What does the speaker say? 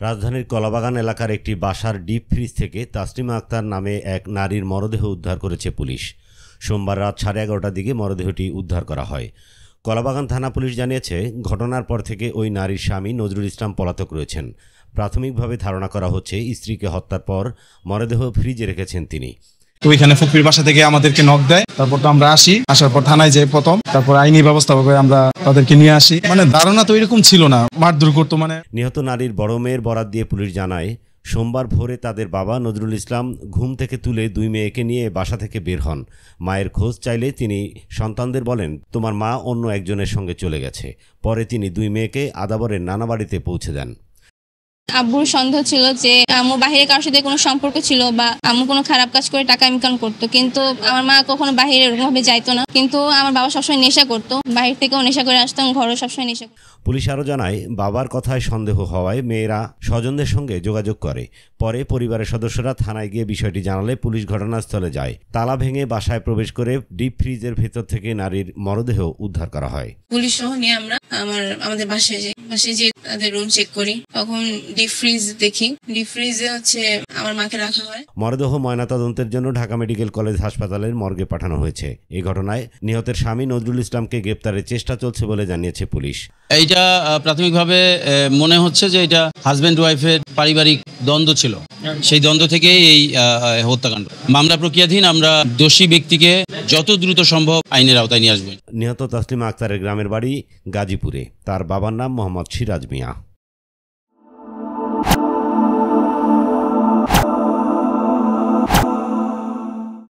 রাজধানীর কলাবাগান এলাকার একটি বাসার ডিপ ফ্রিজ থেকে তাসলিমা আক্তার নামে এক নারীর মরদেহ উদ্ধার করেছে পুলিশ। সোমবার রাত 11:30টার দিকে মরদেহটি উদ্ধার করা হয়। কলাবাগান থানা পুলিশ জানিয়েছে, ঘটনার পর থেকে ওই নারীর স্বামী নজরুল ইসলাম পলাতক রয়েছেন। প্রাথমিকভাবে ধারণা করা হচ্ছে স্ত্রীকে হত্যার পর মরদেহ ফ্রিজে রেখেছেন তিনি। তো ওইখানে ফকির বাসা থেকে আমাদেরকে নক দেয়, তারপর তো আমরা আসি, আসার পর থানায় যাই প্রথম, তারপর আইনি ব্যবস্থা ভাবে আমরা তাদেরকে নিয়ে আসি। ধারণা তো এরকম ছিল না, মারধর করতো। নিহত নারীর বড় মেয়ের বরাত দিয়ে পুলিশ জানায়, সোমবার ভোরে তাদের বাবা নজরুল ইসলাম ঘুম থেকে তুলে দুই মেয়েকে নিয়ে বাসা থেকে বের হন। মায়ের খোঁজ চাইলে তিনি সন্তানদের বলেন, তোমার মা অন্য একজনের সঙ্গে চলে গেছে। পরে তিনি দুই মেয়েকে আদাবরের নানা বাড়িতে পৌঁছে দেন। আব্বুর সন্দেহ ছিল যে আম্মু বাহিরে কারোর সাথে কোনো সম্পর্ক ছিল বা আম্মু কোনো খারাপ কাজ করে টাকা ইনকাম করতো, কিন্তু আমার মা কখনো বাহিরে ওরকমভাবে যাইতো না। কিন্তু আমার বাবা সবসময় নেশা করতো, বাহির থেকেও নেশা করে আসতাম, ঘরেও সবসময় নেশা করতো। পুলিশ আরও জানায়, বাবার কথায় সন্দেহ হওয়ায় মেয়েরা স্বজনদের সঙ্গে যোগাযোগ করে। পরে পরিবারের সদস্যরা থানায় গিয়ে বিষয়টি জানালে পুলিশ ঘটনাস্থলে যায়। তালা ভেঙে বাসায় প্রবেশ করে ডিপ ফ্রিজের ভেতর থেকে নারীর মরদেহ উদ্ধার করা হয়। পুলিশ সহ নিয়ে আমরা আমাদের বাসায় যে তাদের রুম চেক করি, তখন ডিপ ফ্রিজ দেখি। ডিপ ফ্রিজে আমার মাকে রাখা হয়। মরদেহ ময়নাতদন্তের জন্য ঢাকা মেডিকেল কলেজ হাসপাতালের মর্গে পাঠানো হয়েছে। এই ঘটনায় নিহতের স্বামী নজরুল ইসলামকে গ্রেপ্তারের চেষ্টা চলছে বলে জানিয়েছে পুলিশ। এইটা প্রাথমিকভাবে মনে হচ্ছে যে এটা হাজব্যান্ড ওয়াইফের পারিবারিক দ্বন্দ্ব ছিল, সেই দ্বন্দ্ব থেকে এই হত্যাকাণ্ড। মামলা প্রক্রিয়াধীন, আমরা দোষী ব্যক্তিকে যত দ্রুত সম্ভব আইনের আওতায় নিয়ে আসবো। নিহত তাসলিমা আক্তারের গ্রামের বাড়ি গাজীপুরে। তার বাবার নাম মোহাম্মদ সিরাজ মিয়া।